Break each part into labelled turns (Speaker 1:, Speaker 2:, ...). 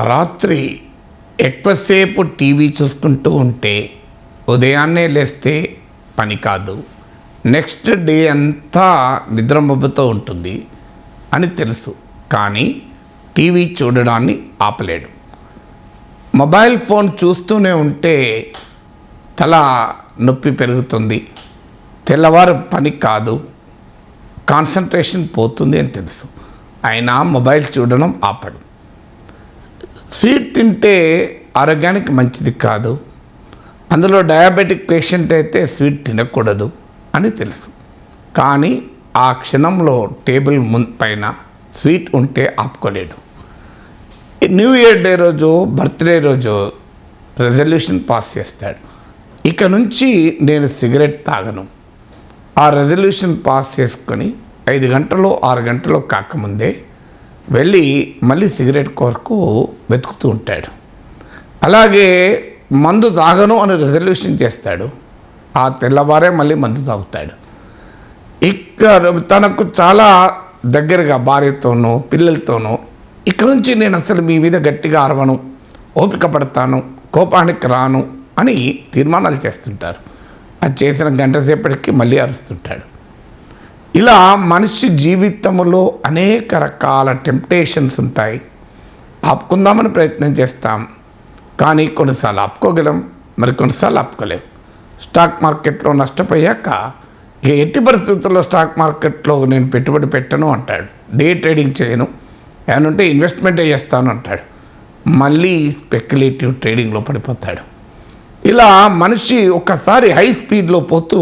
Speaker 1: రాత్రి ఎక్కువసేపు టీవీ చూసుకుంటూ ఉంటే ఉదయాన్నే లేస్తే పని కాదు, నెక్స్ట్ డే అంతా నిద్రమబ్బుతో ఉంటుంది అని తెలుసు. కానీ టీవీ చూడడాన్ని ఆపలేడు. మొబైల్ ఫోన్ చూస్తూనే ఉంటే తల నొప్పి పెరుగుతుంది, తెల్లవారు పని కాదు, కాన్సన్ట్రేషన్ పోతుంది అని తెలుసు. అయినా మొబైల్ చూడడం ఆపడు. స్వీట్ తింటే ఆరోగ్యానికి మంచిది కాదు, అందులో డయాబెటిక్ పేషెంట్ అయితే స్వీట్ తినకూడదు అని తెలుసు. కానీ ఆ క్షణంలో టేబుల్ పైన స్వీట్ ఉంటే ఆపుకోలేడు. న్యూ ఇయర్ డే రోజు, బర్త్డే రోజు రెజల్యూషన్ పాస్ చేస్తాడు, ఇక నుంచి నేను సిగరెట్ తాగను. ఆ రెజల్యూషన్ పాస్ చేసుకొని 5 గంటలు 6 గంటలు కాకముందే వెళ్ళి మళ్ళీ సిగరెట్ కొరకు వెతుకుతూ ఉంటాడు. అలాగే మందు తాగను అని రెజల్యూషన్ చేస్తాడు, ఆ తెల్లవారే మళ్ళీ మందు తాగుతాడు. ఇక తనకు చాలా దగ్గరగా భార్యతోనూ పిల్లలతోనూ ఇక నుంచి నేను అసలు మీ మీద గట్టిగా అరవను, ఓపిక పడతాను, కోపానికి రాను అని తీర్మానాలు చేస్తుంటారు. అది చేసిన గంట సేపటికి మళ్ళీ అరుస్తుంటాడు. ఇలా మనిషి జీవితంలో అనేక రకాల టెంప్టేషన్స్ ఉంటాయి. ఆపుకుందామని ప్రయత్నం చేస్తాం, కానీ కొన్నిసార్లు ఆపుకోగలం, మరి కొన్నిసార్లు ఆపుకోలేం. స్టాక్ మార్కెట్లో నష్టపోయాక ఇక ఎట్టి పరిస్థితుల్లో స్టాక్ మార్కెట్లో నేను పెట్టుబడి పెట్టను అంటాడు. డే ట్రేడింగ్ చేయను, ఏమంటే ఇన్వెస్ట్మెంటే చేస్తాను అంటాడు. మళ్ళీ స్పెక్యులేటివ్ ట్రేడింగ్లో పడిపోతాడు. ఇలా మనిషి ఒక్కసారి హై స్పీడ్లో పోతూ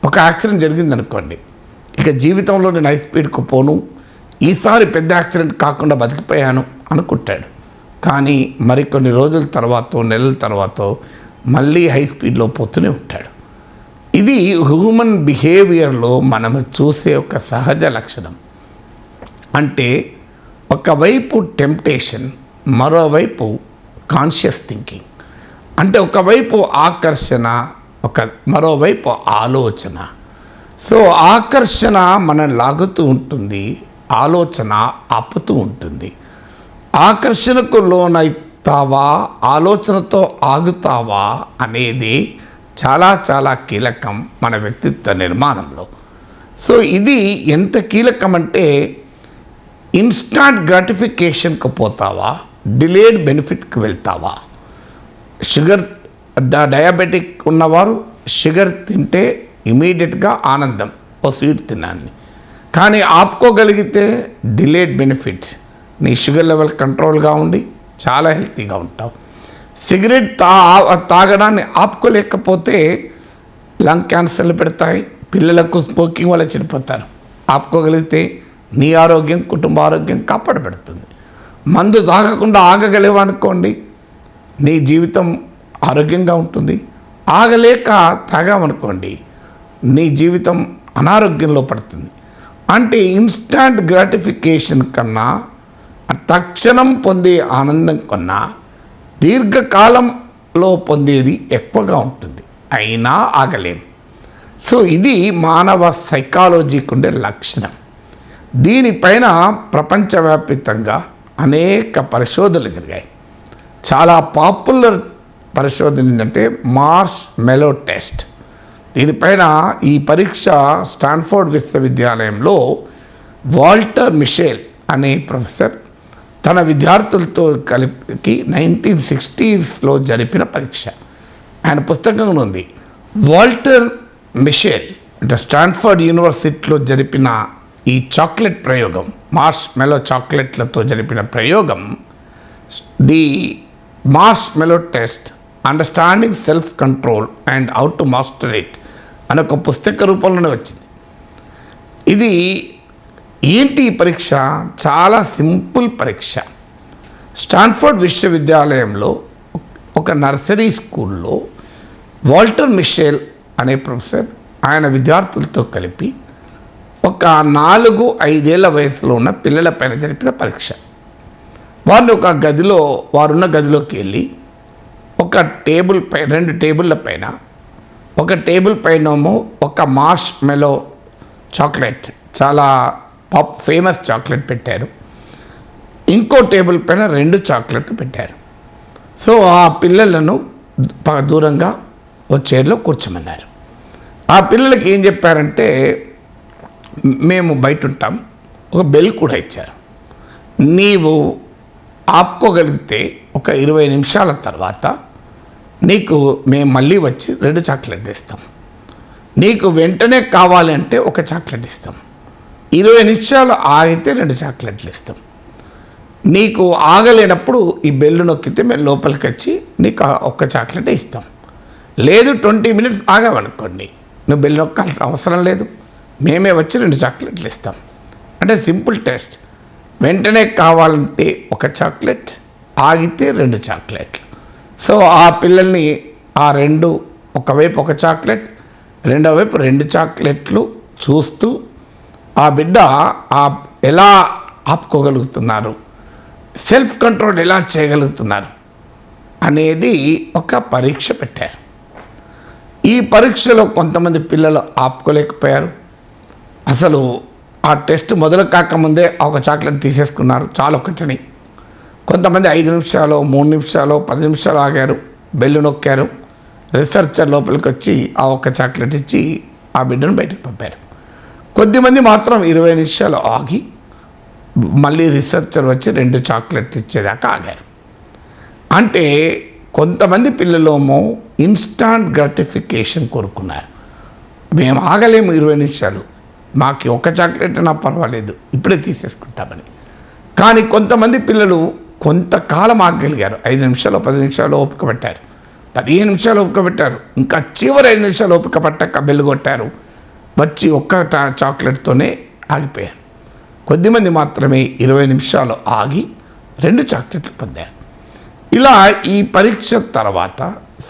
Speaker 1: ఒక యాక్సిడెంట్ జరిగిందనుకోండి, ఇక జీవితంలో నేను హై స్పీడ్కు పోను, ఈసారి పెద్ద యాక్సిడెంట్ కాకుండా బతికిపోయాను అనుకుంటాడు. కానీ మరికొన్ని రోజుల తర్వాత, నెలల తర్వాత మళ్ళీ హై స్పీడ్లో పోతూనే ఉంటాడు. ఇది హ్యూమన్ బిహేవియర్లో మనం చూసే ఒక సహజ లక్షణం. అంటే ఒకవైపు టెంప్టేషన్, మరోవైపు కాన్షియస్ థింకింగ్. అంటే ఒకవైపు ఆకర్షణ, మరోవైపు ఆలోచన. సో ఆకర్షణ మనం లాగుతూ ఉంటుంది, ఆలోచన ఆపుతూ ఉంటుంది. ఆకర్షణకు లోనవుతావా, ఆలోచనతో ఆగుతావా అనేది చాలా చాలా కీలకం మన వ్యక్తిత్వ నిర్మాణంలో. సో ఇది ఎంత కీలకం అంటే, ఇన్స్టాంట్ గ్రాటిఫికేషన్కి పోతావా, డిలేడ్ బెనిఫిట్కి వెళ్తావా. డయాబెటిక్ ఉన్నవారు షుగర్ తింటే ఇమీడియట్గా ఆనందం, ఓ స్వీట్ తినాలని. కానీ ఆపుకోగలిగితే డిలేడ్ బెనిఫిట్, నీ షుగర్ లెవెల్ కంట్రోల్గా ఉండి చాలా హెల్తీగా ఉంటావు. సిగరెట్ తాగడాన్ని ఆపుకోలేకపోతే లంగ్ క్యాన్సర్లు పెడతాయి, పిల్లలకు స్మోకింగ్ వల్ల చనిపోతారు. ఆపుకోగలిగితే నీ ఆరోగ్యం, కుటుంబ ఆరోగ్యం కాపాడబడుతుంది. మందు తాగకుండా ఆగగలేవనుకోండి, నీ జీవితం ఆరోగ్యంగా ఉంటుంది. ఆగలేక తాగామనుకోండి, నీ జీవితం అనారోగ్యంలో పడుతుంది. అంటే ఇన్స్టాంట్ గ్రాటిఫికేషన్ కన్నా, తక్షణం పొందే ఆనందం కన్నా దీర్ఘకాలంలో పొందేది ఎక్కువగా ఉంటుంది, అయినా ఆగలేం. సో ఇది మానవ సైకాలజీకి ఉండే లక్షణం. దీనిపైన ప్రపంచవ్యాప్తంగా అనేక పరిశోధనలు జరిగాయి. చాలా పాపులర్ పరిశోధన ఏంటంటే మార్ష్ మెలో టెస్ట్. దీనిపైన ఈ పరీక్ష స్టాన్ఫోర్డ్ విశ్వవిద్యాలయంలో వాల్టర్ మిషెల్ అనే ప్రొఫెసర్ తన విద్యార్థులతో కలిపి 1960s జరిపిన పరీక్ష. ఆయన పుస్తకంలో ఉంది. వాల్టర్ మిషెల్ అంటే స్టాన్ఫోర్డ్ యూనివర్సిటీలో జరిపిన ఈ చాక్లెట్ ప్రయోగం, మార్ష్ మెలో చాక్లెట్లతో జరిపిన ప్రయోగం, the marshmallow test understanding self control and how to master it అని ఒక పుస్తక రూపంలోనే వచ్చింది. ఇది ఏంటి ఈ పరీక్ష? చాలా సింపుల్ పరీక్ష. స్టాన్ఫోర్డ్ విశ్వవిద్యాలయంలో ఒక నర్సరీ స్కూల్లో వాల్టర్ మిషెల్ అనే ప్రొఫెసర్ ఆయన విద్యార్థులతో కలిపి ఒక 4-5 ఏళ్ల వయసులో ఉన్న పిల్లల పైన జరిపిన పరీక్ష. వారిని ఒక గదిలో, వారున్న గదిలోకి వెళ్ళి ఒక టేబుల్ పై 2 టేబుల్ల పైన, ఒక టేబుల్ పైనేమో ఒక మార్ష్ మెలో చాక్లెట్, చాలా ఫేమస్ చాక్లెట్ పెట్టారు. ఇంకో టేబుల్ పైన 2 చాక్లెట్లు పెట్టారు. సో ఆ పిల్లలను దూరంగా ఓ చైర్లో కూర్చోమన్నారు. ఆ పిల్లలకి ఏం చెప్పారంటే, మేము బయట ఉంటాం, ఒక బెల్ కూడా ఇచ్చారు. నీవు ఆపుకోగలిగితే ఒక 20 నిమిషాల తర్వాత నీకు మేము మళ్ళీ వచ్చి 2 చాక్లెట్లు ఇస్తాం. నీకు వెంటనే కావాలి అంటే ఒక చాక్లెట్ ఇస్తాం. 20 నిమిషాలు ఆగితే 2 చాక్లెట్లు ఇస్తాం. నీకు ఆగలేనప్పుడు ఈ బెల్లు నొక్కితే మేము లోపలికి వచ్చి నీకు ఒక్క చాక్లెట్ ఇస్తాం. లేదు 20 మినిట్స్ ఆగామనుకోండి, నువ్వు బెల్లు నొక్కాల్సిన అవసరం లేదు, మేమే వచ్చి 2 చాక్లెట్లు ఇస్తాం. అంటే సింపుల్ టెస్ట్. వెంటనే కావాలంటే ఒక చాక్లెట్, ఆగితే 2 చాక్లెట్లు. సో ఆ పిల్లల్ని ఆ 2 ఒకవైపు ఒక చాక్లెట్, రెండో వైపు 2 చాక్లెట్లు చూస్తూ ఆ బిడ్డ ఎలా ఆపుకోగలుగుతున్నారు, సెల్ఫ్ కంట్రోల్ ఎలా చేయగలుగుతున్నారు అనేది ఒక పరీక్ష పెట్టారు. ఈ పరీక్షలో కొంతమంది పిల్లలు ఆపుకోలేకపోయారు. అసలు ఆ టెస్ట్ మొదలు కాకముందే ఒక చాక్లెట్ తీసేసుకున్నారు, చాలా ఒకటిని. కొంతమంది 5 నిమిషాలు, 3 నిమిషాలు, 10 నిమిషాలు ఆగారు, బెల్లు నొక్కారు. రిసర్చర్ లోపలికి వచ్చి ఆ ఒక్క చాక్లెట్ ఇచ్చి ఆ బిడ్డను బయటకు పంపారు. కొద్దిమంది మాత్రం 20 నిమిషాలు ఆగి మళ్ళీ రిసర్చర్ వచ్చి 2 చాక్లెట్లు ఇచ్చేదాకా ఆగారు. అంటే కొంతమంది పిల్లలేమో ఇన్స్టాంట్ గ్రాటిఫికేషన్ కోరుకున్నారు. మేము ఆగలేము 20 నిమిషాలు, మాకు ఒక చాక్లెట్ నా పర్వాలేదు, ఇప్పుడే తీసేసుకుంటామని. కానీ కొంతమంది పిల్లలు కొంతకాలం ఆగగలిగారు. 5 నిమిషాలు, 10 నిమిషాలు ఓపిక పట్టారు, 15 నిమిషాలు ఓపిక పెట్టారు, ఇంకా చివరి 5 నిమిషాలు ఓపిక పట్టాక బెల్లు కొట్టారు, వచ్చి ఒక్క చాక్లెట్తోనే ఆగిపోయారు. కొద్దిమంది మాత్రమే 20 నిమిషాలు ఆగి 2 చాక్లెట్లు పొందారు. ఇలా ఈ పరీక్ష తర్వాత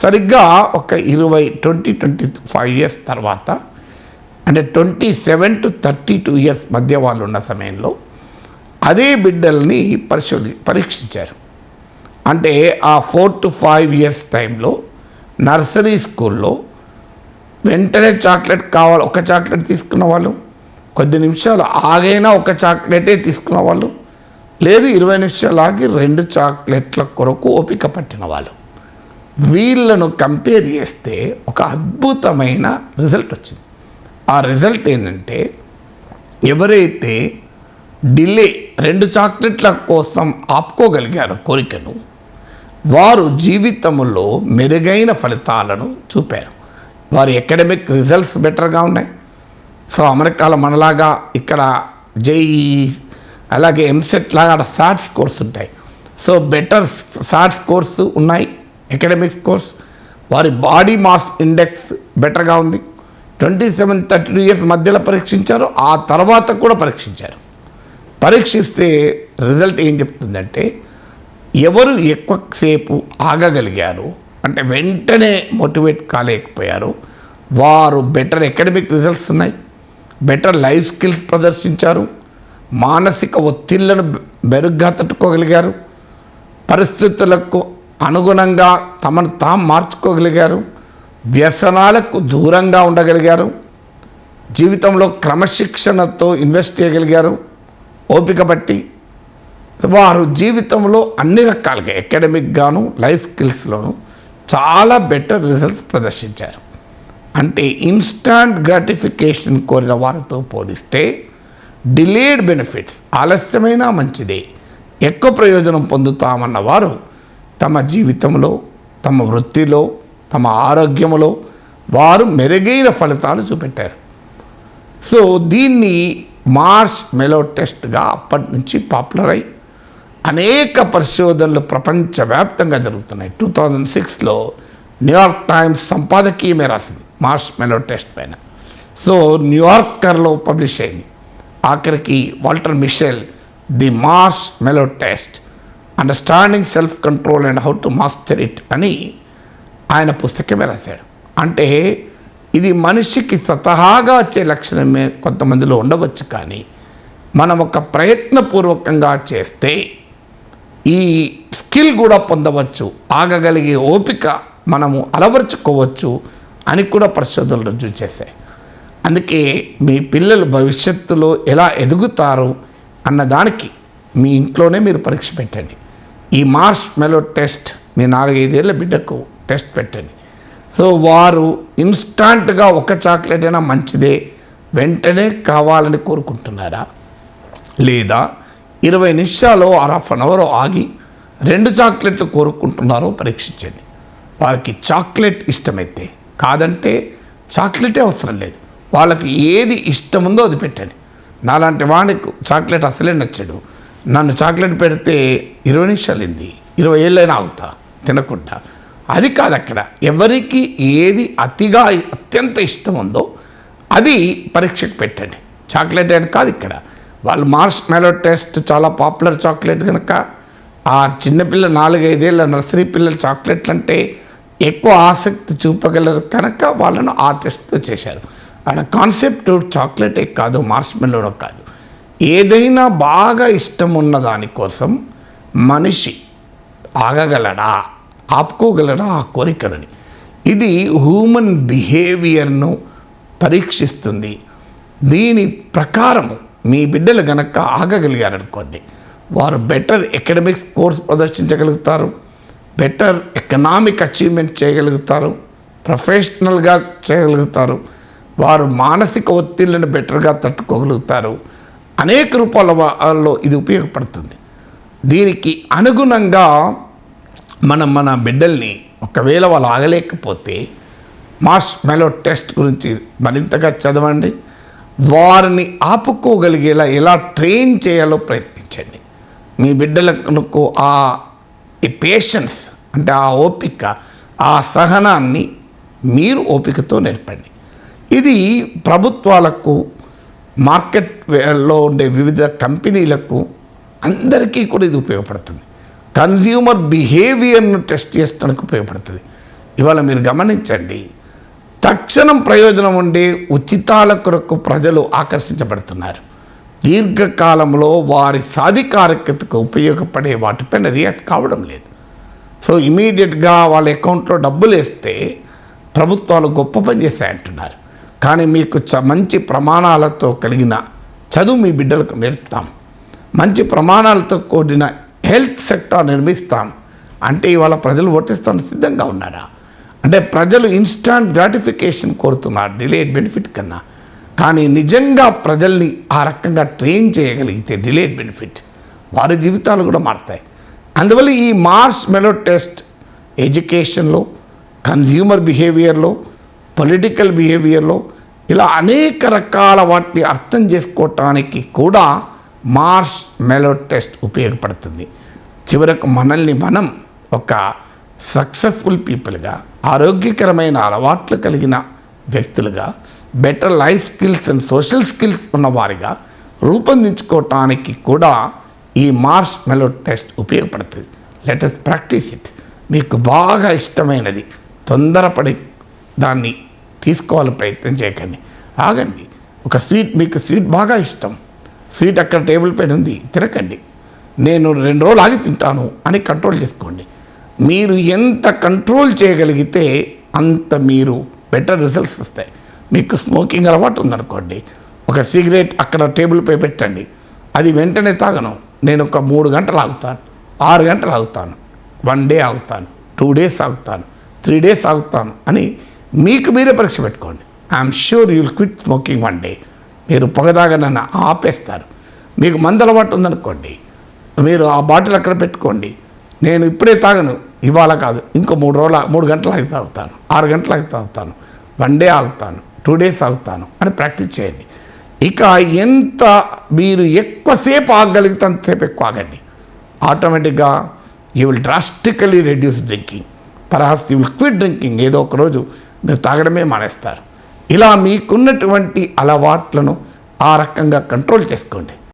Speaker 1: సరిగ్గా ఒక 25 ఇయర్స్ తర్వాత, అంటే 27 to 32 ఇయర్స్ మధ్య వాళ్ళు ఉన్న సమయంలో అదే బిడ్డల్ని పరీక్షించారు. అంటే ఆ 4 to 5 ఇయర్స్ టైంలో నర్సరీ స్కూల్లో వెంటనే చాక్లెట్ కావాలి, ఒక చాక్లెట్ తీసుకున్న వాళ్ళు, కొద్ది నిమిషాలు ఆగైనా ఒక చాక్లెటే తీసుకున్న వాళ్ళు, లేదు 20 నిమిషాలు ఆగి 2 చాక్లెట్ల కొరకు ఓపిక పట్టిన వాళ్ళు. వీళ్ళను కంపేర్ చేస్తే ఒక అద్భుతమైన రిజల్ట్ వచ్చింది. ఆ రిజల్ట్ ఏంటంటే, ఎవరైతే డిలే 2 చాక్లెట్ల కోసం ఆపుకోగలిగారో కోరికను, వారు జీవితంలో మెరుగైన ఫలితాలను చూపారు. వారి అకాడమిక్ రిజల్ట్స్ బెటర్గా ఉన్నాయి. సో అమెరికాలో మనలాగా ఇక్కడ జేఈ అలాగే ఎంసెట్ లాగా సాట్ స్కోర్స్ ఉంటాయి. సో బెటర్ సాట్ స్కోర్స్ ఉన్నాయి అకాడమిక్ స్కోర్స్. వారి బాడీ మాస్ ఇండెక్స్ బెటర్గా ఉంది. 27-32 ఇయర్స్ మధ్యలో పరీక్షించారు, ఆ తర్వాత కూడా పరీక్షించారు. పరీక్షిస్తే రిజల్ట్ ఏం చెప్తుందంటే, ఎవరు ఎక్కువసేపు ఆగగలిగారు, అంటే వెంటనే మోటివేట్ కాలేకపోయారు, వారు బెటర్ అకాడమిక్ రిజల్ట్స్ ఉన్నాయి, బెటర్ లైఫ్ స్కిల్స్ ప్రదర్శించారు, మానసిక ఒత్తిళ్లను మెరుగ్గా తట్టుకోగలిగారు, పరిస్థితులకు అనుగుణంగా తమను తాము మార్చుకోగలిగారు, వ్యసనాలకు దూరంగా ఉండగలిగారు, జీవితంలో క్రమశిక్షణతో ఇన్వెస్ట్ చేయగలిగారు, ఓపిక బట్టి. వారు జీవితంలో అన్ని రకాలుగా అకాడమిక్గాను లైఫ్ స్కిల్స్లోనూ చాలా బెటర్ రిజల్ట్స్ ప్రదర్శించారు. అంటే ఇన్స్టాంట్ గ్రాటిఫికేషన్ కోరిన వారితో పోలిస్తే డిలేడ్ బెనిఫిట్స్, ఆలస్యమైన మంచిదే, ఎక్కువ ప్రయోజనం పొందుతామన్న వారు తమ జీవితంలో, తమ వృత్తిలో, తమ ఆరోగ్యంలో వారు మెరుగైన ఫలితాలు చూపెట్టారు. సో దీన్ని మార్ష్ మెలో టెస్ట్గా అప్పటి నుంచి పాపులర్ అయి అనేక పరిశోధనలు ప్రపంచవ్యాప్తంగా జరుగుతున్నాయి. 2006లో న్యూయార్క్ టైమ్స్ సంపాదకీయమే రాసింది మార్ష్ మెలో టెస్ట్ పైన. సో న్యూయార్కర్లో పబ్లిష్ అయింది. ఆఖరికి Walter Mischel the marshmallow test, understanding self control and how to master it అని ఆయన పుస్తకమే రాశాడు. అంటే ఇది మనిషికి స్వతహాగా వచ్చే లక్షణమే కొంతమందిలో ఉండవచ్చు, కానీ మనం ఒక ప్రయత్నపూర్వకంగా చేస్తే ఈ స్కిల్ కూడా పొందవచ్చు, ఆగగలిగే ఓపిక మనము అలవర్చుకోవచ్చు అని కూడా పరిశోధనలు రుజువు చేశాయి. అందుకే మీ పిల్లలు భవిష్యత్తులో ఎలా ఎదుగుతారు అన్నదానికి మీ ఇంట్లోనే మీరు పరీక్ష పెట్టండి. ఈ మార్ష్ మెలో టెస్ట్ మీ 4-5 ఏళ్ళ బిడ్డకు టెస్ట్ పెట్టండి. సో వారు ఇన్స్టాంట్గా ఒక చాక్లెట్ అయినా మంచిదే వెంటనే కావాలని కోరుకుంటున్నారా, లేదా 20 నిమిషాలు హాఫ్ అన్ అవర్ ఆగి 2 చాక్లెట్లు కోరుకుంటున్నారో పరీక్షించండి. వారికి చాక్లెట్ ఇష్టమైతే, కాదంటే చాక్లెటే అవసరం లేదు, వాళ్ళకి ఏది ఇష్టం ఉందో అది పెట్టండి. నాలాంటి వాడికి చాక్లెట్ అసలే నచ్చడు, నన్ను చాక్లెట్ పెడితే 20 నిమిషాలు 20 ఏళ్ళైనా ఆగుతా తినకుండా. అది కాదు, అక్కడ ఎవరికి ఏది అత్యంత ఇష్టం ఉందో అది పరీక్షకు పెట్టండి. చాక్లెట్ అని కాదు, ఇక్కడ వాళ్ళు మార్ష్ మెలో టెస్ట్ చాలా పాపులర్ చాక్లెట్ కనుక ఆ చిన్నపిల్ల 4-5 ఏళ్ళ నర్సరీ పిల్లల చాక్లెట్లు అంటే ఎక్కువ ఆసక్తి చూపగలరు కనుక వాళ్ళను ఆ టెస్ట్తో చేశారు. అక్కడ కాన్సెప్ట్ చాక్లెటే కాదు, మార్ష్ మెలోనో కాదు, ఏదైనా బాగా ఇష్టం ఉన్న దానికోసం మనిషి ఆగగలడా, ఆపుకోగలడా ఆ కోరికలని. ఇది హ్యూమన్ బిహేవియర్ను పరీక్షిస్తుంది. దీని ప్రకారము మీ బిడ్డలు గనక ఆగగలిగారనుకోండి, వారు బెటర్ ఎకడమిక్ స్కోర్స్ ప్రదర్శించగలుగుతారు, బెటర్ ఎకనామిక్ అచీవ్మెంట్ చేయగలుగుతారు, ప్రొఫెషనల్గా చేయగలుగుతారు, వారు మానసిక ఒత్తిళ్లను బెటర్గా తట్టుకోగలుగుతారు. అనేక రూపాలలో ఇది ఉపయోగపడుతుంది. దీనికి అనుగుణంగా మన బిడ్డల్ని ఒకవేళ వాళ్ళు ఆగలేకపోతే మార్ష్ మెలో టెస్ట్ గురించి మరింతగా చదవండి. వారిని ఆపుకోగలిగేలా ఎలా ట్రైన్ చేయాలో ప్రయత్నించండి. మీ బిడ్డలకు ఆ పేషెన్స్ అంటే ఆ ఓపిక, ఆ సహనాన్ని మీరు ఓపికతో నేర్పండి. ఇది ప్రభుత్వాలకు, మార్కెట్లో ఉండే వివిధ కంపెనీలకు అందరికీ కూడా ఇది ఉపయోగపడుతుంది. కన్జ్యూమర్ బిహేవియర్ను టెస్ట్ చేయడానికి ఉపయోగపడుతుంది. ఇవాళ మీరు గమనించండి, తక్షణం ప్రయోజనం ఉండే ఉచితాల కొరకు ప్రజలు ఆకర్షించబడుతున్నారు. దీర్ఘకాలంలో వారి సాధికారికతకు ఉపయోగపడే వాటిపైన రియాక్ట్ కావడం లేదు. సో ఇమీడియట్గా వాళ్ళ అకౌంట్లో డబ్బులు వేస్తే ప్రభుత్వాలు గొప్ప పని చేశాయంటున్నారు. కానీ మీకు మంచి ప్రమాణాలతో కలిగిన చదువు మీ బిడ్డలకు నేర్పుతాం, మంచి ప్రమాణాలతో కూడిన హెల్త్ సెక్టార్ నిర్మిస్తాం అంటే ఇవాళ ప్రజలు ఓటేస్తానికి సిద్ధంగా ఉన్నారా? అంటే ప్రజలు ఇన్స్టాంట్ గ్రాటిఫికేషన్ కోరుతున్నారు డిలేడ్ బెనిఫిట్ కన్నా. కానీ నిజంగా ప్రజల్ని ఆ రకంగా ట్రైన్ చేయగలిగితే డిలేడ్ బెనిఫిట్, వారి జీవితాలు కూడా మారుతాయి. అందువల్ల ఈ మార్ష్ మెలో టెస్ట్ ఎడ్యుకేషన్లో, కన్జ్యూమర్ బిహేవియర్లో, పొలిటికల్ బిహేవియర్లో ఇలా అనేక రకాల వాటిని అర్థం చేసుకోవటానికి కూడా మార్ష్ మెలో టెస్ట్ ఉపయోగపడుతుంది. చివరకు మనల్ని మనం ఒక సక్సెస్ఫుల్ పీపుల్గా, ఆరోగ్యకరమైన అలవాట్లు కలిగిన వ్యక్తులుగా, better life skills and social skills ఉన్నవారిగా రూపొందించుకోవటానికి కూడా ఈ మార్ష్ మెలో టెస్ట్ ఉపయోగపడుతుంది. Let us practice it. మీకు బాగా ఇష్టమైనది తొందరపడి దాన్ని తీసుకోవాలని ప్రయత్నం చేయకండి, ఆగండి. ఒక స్వీట్, మీకు స్వీట్ బాగా ఇష్టం, స్వీట్ అక్కడ టేబుల్ పైన ఉంది, తినకండి. నేను 2 రోజులు ఆగి తింటాను అని కంట్రోల్ చేసుకోండి. మీరు ఎంత కంట్రోల్ చేయగలిగితే అంత మీరు బెటర్ రిజల్ట్స్ వస్తాయి. మీకు స్మోకింగ్ అలవాటు ఉందనుకోండి, ఒక సిగరెట్ అక్కడ టేబుల్ పై పెట్టండి, అది వెంటనే తాగను, నేను ఒక 3 గంటలు ఆగుతాను, 6 గంటలు ఆగుతాను, 1 డే ఆగుతాను, 2 days ఆగుతాను, 3 days ఆగుతాను అని మీకు మీరే పరీక్ష పెట్టుకోండి. I'm sure you will quit smoking 1 day. మీరు పొగదాగనన్న ఆపేస్తారు. మీకు మందు అలవాటు ఉందనుకోండి, మీరు ఆ బాటిల్ అక్కడ పెట్టుకోండి, నేను ఇప్పుడే తాగను, ఇవాళ కాదు, ఇంకో 3 గంటలు ఆగి తాగుతాను, 6 గంటలు ఆగి తాగుతాను, 1 day ఆగుతాను, 2 days ఆగుతాను అని ప్రాక్టీస్ చేయండి. ఇక ఎంత మీరు ఎక్కువసేపు ఆగగలిగితే అంతసేపు ఎక్కువ ఆగండి. ఆటోమేటిక్గా you will drastically reduce drinking, perhaps you will quit drinking. ఏదో ఒక రోజు మీరు తాగడమే మానేస్తారు. ఇలా మీకున్నటువంటి అలవాట్లను ఆ రకంగా కంట్రోల్ చేసుకోండి.